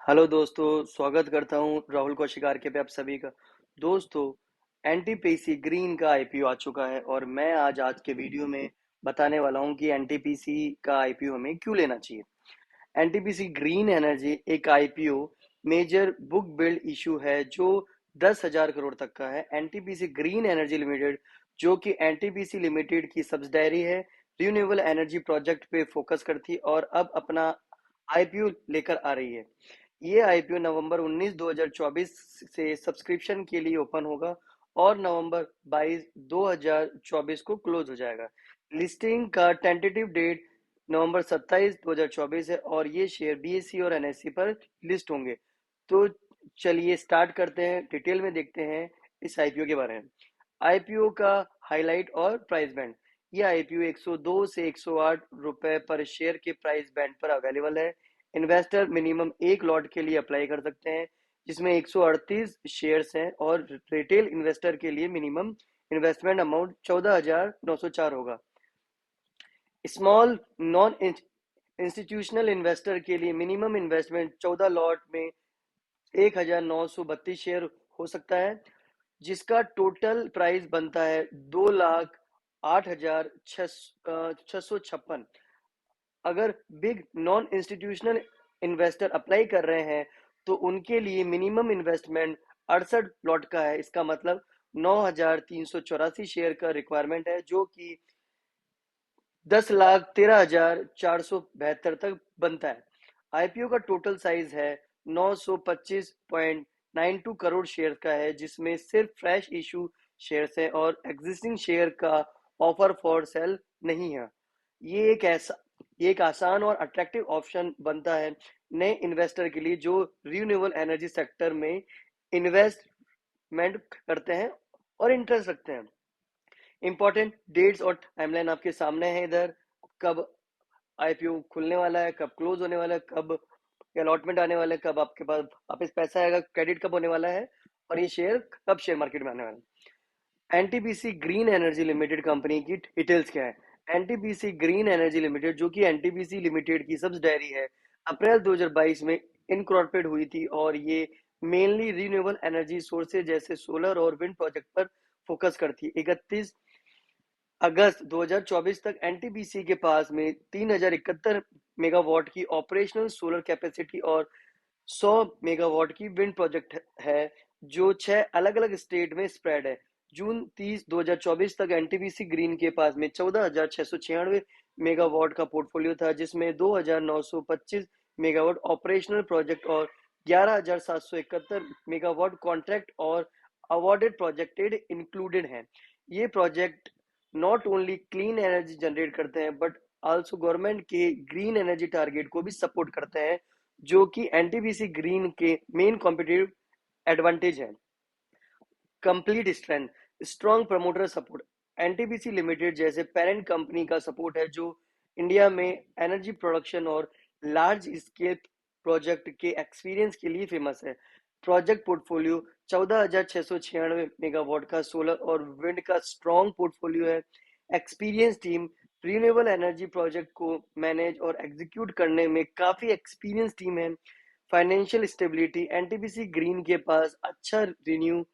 Hello दोस्तों, स्वागत करता हूँ राहुल कौशिकार के पे आप सभी का। दोस्तों, एनटीपीसी ग्रीन का आईपीओ आ चुका है और मैं आज के वीडियो में बताने वाला हूँ कि एनटीपीसी का आईपीओ हमें क्यों लेना चाहिए। एनटीपीसी ग्रीन एनर्जी एक IPO major book build issue है जो 10,000 करोड़ तक का है। एनटीपीसी ग्रीन एनर्जी लिमिटेड जो कि एनटीपीसी लिमिटेड की सब्सिडरी है, रिन्यूएबल एनर्जी प्रोजेक्ट पे फोकस करती और अब अपना आईपीओ लेकर आ रही है। ये आईपीओ नवंबर 19 2024 से सब्सक्रिप्शन के लिए ओपन होगा और नवंबर 22 2024 को क्लोज हो जाएगा। लिस्टिंग का टेंटेटिव डेट नवंबर 27 2024 है और ये शेयर बीएसई और एनएससी पर लिस्ट होंगे। तो चलिए स्टार्ट करते हैं, डिटेल में देखते हैं इस आईपीओ के बारे में। आईपीओ का हाईलाइट और प्राइस बैंड। ये आईपीओ 102 से 108 रुपए पर शेयर के प्राइस बैंड पर अवेलेबल है। इन्वेस्टर मिनिमम एक लॉट के लिए अप्लाई कर सकते हैं जिसमें 138 शेयर्स हैं और रिटेल इन्वेस्टर के लिए मिनिमम इन्वेस्टमेंट अमाउंट 14,904 होगा। स्मॉल नॉन इंस्टीट्यूशनल इन्वेस्टर के लिए मिनिमम इन्वेस्टमेंट 14 लॉट में 1,932 शेयर हो सकता है, जिसका टोटल प्राइस बनता है 2,08,656। अगर big non institutional investor apply कर रहे हैं तो उनके लिए मिनिमम इन्वेस्टमेंट 68 प्लॉट का है। इसका मतलब 9,384 शेयर का रिक्वायरमेंट है जो कि 10,13,472 तक बनता है। आईपीओ का टोटल साइज है 925.92 करोड़ शेयर का है, जिसमें सिर्फ फ्रेश इशू शेयर्स है और एग्जिस्टिंग शेयर का ऑफर फॉर सेल नहीं है। ये एक ऐसा ये एक आसान और अट्रैक्टिव ऑप्शन बनता है नए इन्वेस्टर के लिए जो रिन्यूएबल एनर्जी सेक्टर में इन्वेस्टमेंट करते हैं और इंटरेस्ट रखते हैं। इंपॉर्टेंट डेट्स और टाइमलाइन आपके सामने है इधर। कब आईपीओ खुलने वाला है, कब क्लोज होने वाला है, कब अलॉटमेंट आने वाला है, कब आपके पास वापस पैसा आएगा, क्रेडिट कब होने वाला है और ये शेयर कब शेयर मार्केट में आने वाला है। NTPC green energy limited company की डिटेल्स क्या है। एनटीपीसी ग्रीन एनर्जी लिमिटेड जो कि एनटीपीसी लिमिटेड की सब्सिडरी है, अप्रैल 2022 में इनकॉर्पोरेट हुई थी और ये मेनली रिन्यूएबल एनर्जी सोर्सेज जैसे सोलर और विंड प्रोजेक्ट पर फोकस करती है। 31 अगस्त 2024 तक एनटीपीसी के पास में 3,071 मेगावाट की ऑपरेशनल सोलर कैपेसिटी और 100 मेगावाट की विंड प्रोजेक्ट है जो 6 अलग-अलग स्टेट में स्प्रेड है। जून 30 2024 तक एनटीपीसी ग्रीन के पास में 14,696 मेगावाट का पोर्टफोलियो था, जिसमें 2,925 मेगावाट ऑपरेशनल प्रोजेक्ट और 11,771 मेगावाट कॉन्ट्रैक्ट और अवॉर्डेड प्रोजेक्टेड इंक्लूडेड हैं। ये project not only clean energy generate करते हैं बट आल्सो गवर्नमेंट के ग्रीन एनर्जी टारगेट को भी सपोर्ट करते हैं, जो कि एनटीपीसी ग्रीन के मेन कॉम्पिटिटिव एडवांटेज है। Complete strength, strong promoter support. NTPC limited जैसे पेरेंट कंपनी का सपोर्ट है जो इंडिया में एनर्जी प्रोडक्शन और लार्ज स्केल प्रोजेक्ट के एक्सपीरियंस के लिए फेमस है। प्रोजेक्ट पोर्टफोलियो 14,696 मेगावाट का सोलर और विंड का स्ट्रॉन्ग पोर्टफोलियो है। Experience team, renewable energy project को मैनेज और एग्जीक्यूट करने में काफी एक्सपीरियंस टीम है। फाइनेंशियल स्टेबिलिटी, एनटीपीसी ग्रीन के पास अच्छा रिन्यू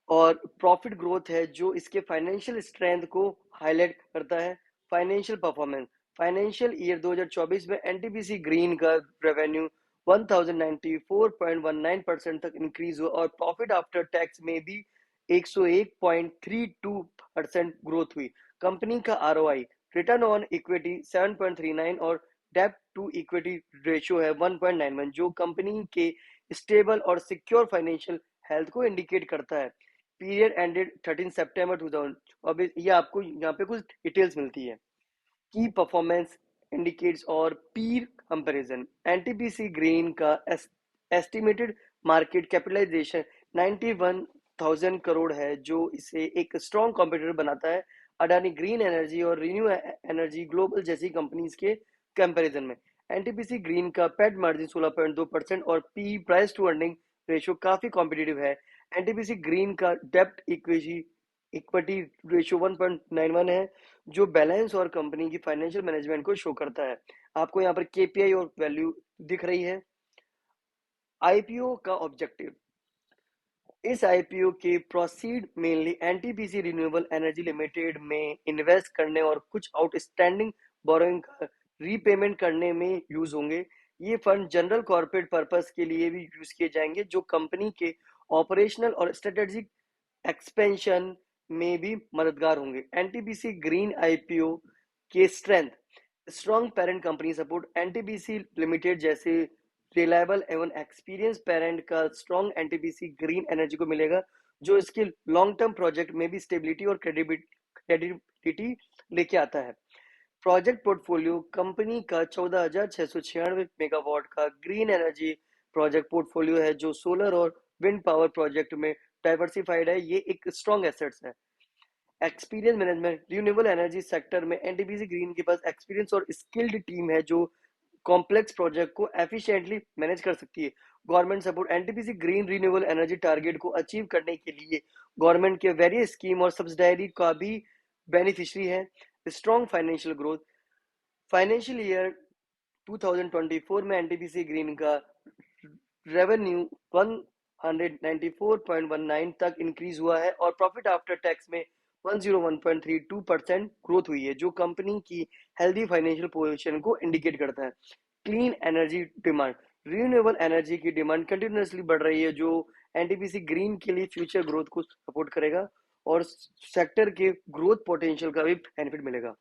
और प्रॉफिट ग्रोथ है जो इसके फाइनेंशियल स्ट्रेंथ को हाईलाइट करता है। फाइनेंशियल परफॉर्मेंस, फाइनेंशियल ईयर 2024 में एनटीपीसी ग्रीन का रेवेन्यू 1094.19% तक इंक्रीज हुआ और प्रॉफिट आफ्टर टैक्स में भी 101.32% ग्रोथ हुई। कंपनी का आरओआई, रिटर्न ऑन इक्विटी 7.39 और डेब्ट टू इक्विटी रेशियो है 1.91, जो कंपनी के स्टेबल और सिक्योर फाइनेंशियल हेल्थ को इंडिकेट करता है। पीरियड एंडेड 13 सितंबर 2000। अब ये आपको यहाँ पे कुछ डिटेल्स मिलती है। की परफॉर्मेंस इंडिकेट्स और पीर कंपैरिजन। एनटीपीसी ग्रीन का एस्टिमेटेड मार्केट कैपिटलाइजेशन 91,000 करोड़ है, जो इसे एक स्ट्रॉन्ग कॉम्पिटिटर बनाता है अडानी ग्रीन एनर्जी और रिन्यू एनर्जी ग्लोबल जैसी कंपनीज के कंपैरिजन में। एनटीपीसी ग्रीन का पेट मार्जिन 16.2% और P price to earning ratio काफी कॉम्पिटिटिव है। एनटीपीसी ग्रीन का डेप्ट इक्विटी इक्विटी रेशियो 1.91 है, जो बैलेंस और कंपनी की फाइनेंशियल मैनेजमेंट को शो करता है। आपको यहाँ पर केपीआई और वैल्यू दिख रही है। आईपीओ का ऑब्जेक्टिव। इस आईपीओ के proceed mainly NTPC renewable energy limited में इन्वेस्ट करने और कुछ आउटस्टैंडिंग बोरोइंग का रीपेमेंट करने में यूज होंगे। ये फंड जनरल कॉर्पोरेट पर्पस के लिए भी यूज किए जाएंगे, जो कंपनी के ऑपरेशनल और स्ट्रेटेजिक एक्सपेंशन में भी मददगार होंगे। एनटीपीसी ग्रीन आईपीओ के strength. Strong parent company support. NTPC limited जैसे रिलायबल एवं एक्सपीरियंस पेरेंट का स्ट्रॉन्ग एनटीपीसी ग्रीन एनर्जी को मिलेगा, जो इसके लॉन्ग टर्म प्रोजेक्ट में भी स्टेबिलिटी और क्रेडिबिलिटी लेके आता है। Project portfolio. कंपनी का 14,696 मेगावाट का ग्रीन एनर्जी प्रोजेक्ट पोर्टफोलियो है, जो सोलर और विंड पावर प्रोजेक्ट में डाइवर्सिफाइड है। ये एक स्ट्रॉन्ग एसेट्स है। Experience management. Renewable energy sector में एनटीपीसी ग्रीन के पास एक्सपीरियंस और स्किल्ड टीम है, जो कॉम्प्लेक्स प्रोजेक्ट को एफिशिएंटली मैनेज कर सकती है। Government support. NTPC green renewable energy target को अचीव करने के लिए गवर्नमेंट के वेरियस स्कीम और सब्सिडायरी का भी बेनिफिशियरी है। Strong financial growth. Financial year 2024 में एनटीपीसी ग्रीन का रेवेन्यू 194.19 तक इंक्रीज हुआ है और प्रॉफिट आफ्टर टैक्स में 101.32% ग्रोथ हुई है, जो कंपनी की हेल्दी फाइनेंशियल पोजीशन को इंडिकेट करता है। Clean energy demand. Renewable energy की डिमांड कंटिन्यूसली बढ़ रही है, जो एनटीपीसी ग्रीन के लिए फ्यूचर ग्रोथ को सपोर्ट करेगा और सेक्टर के ग्रोथ पोटेंशियल का भी बेनिफिट मिलेगा।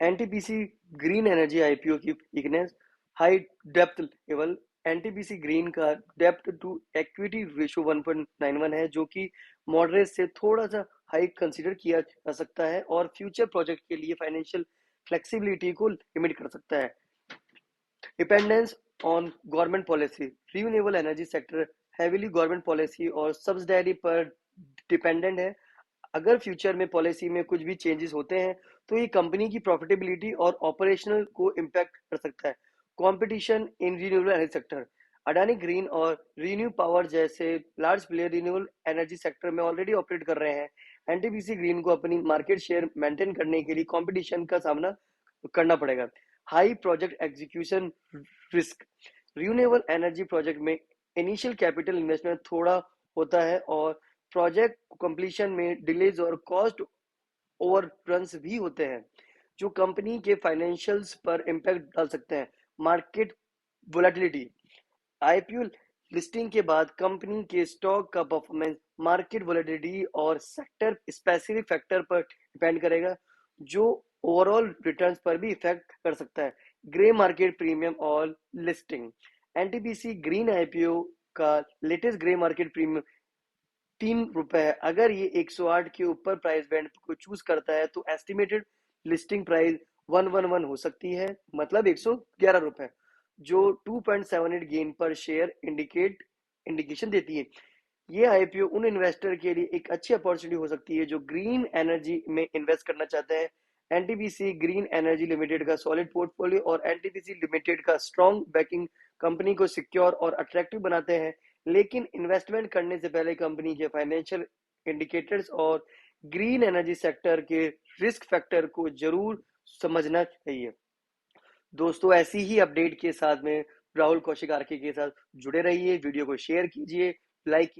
एनटीपीसी ग्रीन एनर्जी आईपीओ की weakness. High depth level. NTPC green का डेप्थ टू इक्विटी रेशियो 1.91 है, जो कि मॉडरेट से थोड़ा सा हाई कंसीडर किया जा सकता है और फ्यूचर प्रोजेक्ट के लिए फाइनेंशियल फ्लेक्सिबिलिटी को लिमिट कर सकता है। Dependence on government policy. Renewable energy sector heavily government policy और सब्सिडायरी पर डिपेंडेंट है। अगर फ्यूचर में पॉलिसी में कुछ भी चेंजेस होते हैं, तो ये कंपनी की प्रॉफिटेबिलिटी और ऑपरेशनल को इम्पैक्ट कर सकता है। Competition in renewable energy sector. Adani green और रीन्यू पावर जैसे large player renewable energy sector में ऑलरेडी ऑपरेट कर रहे हैं। एनटीपीसी ग्रीन को अपनी मार्केट शेयर मेंटेन करने के लिए कंपटीशन का सामना करना पड़ेगा। High project execution risk. Renewable energy project में इनिशियल कैपिटल इन्वेस्टमेंट थोड़ा होता है और प्रोजेक्ट कंप्लीशन में डिलेज और कॉस्ट ओवररन्स भी होते हैं, जो कंपनी के फाइनेंशियल्स पर इम्पैक्ट डाल सकते हैं। Market volatility. आईपीओ लिस्टिंग के बाद कंपनी के स्टॉक का परफॉर्मेंस मार्केट वोलेटिलिटी और सेक्टर स्पेसिफिक फैक्टर पर डिपेंड करेगा, जो ओवरऑल रिटर्न्स पर भी इफेक्ट कर सकता है। ग्रे मार्केट प्रीमियम और लिस्टिंग। एनटीपीसी ग्रीन आईपीओ का लेटेस्ट ग्रे मार्केट प्रीमियम ₹3 है। अगर ये 108 के ऊपर प्राइस बैंड को चूज करता है, तो एस्टिमेटेड लिस्टिंग प्राइस 111 हो सकती है, मतलब ₹111, जो 2.78 गेन पर शेयर इंडिकेशन देती है। ये आईपीओ उन इन्वेस्टर के लिए एक अच्छी अपॉर्चुनिटी हो सकती है जो ग्रीन एनर्जी में इन्वेस्ट करना चाहते हैं। एनटीपीसी ग्रीन एनर्जी लिमिटेड का सॉलिड पोर्टफोलियो और एनटीपीसी लिमिटेड का स्ट्रॉन्ग बैकिंग कंपनी को सिक्योर और अट्रैक्टिव बनाते हैं, लेकिन इन्वेस्टमेंट करने से पहले कंपनी के फाइनेंशियल इंडिकेटर्स और ग्रीन एनर्जी सेक्टर के रिस्क फैक्टर को जरूर समझना चाहिए। दोस्तों, ऐसी ही अपडेट के साथ में राहुल कौशिक आरके के साथ जुड़े रहिए। वीडियो को शेयर कीजिए, लाइक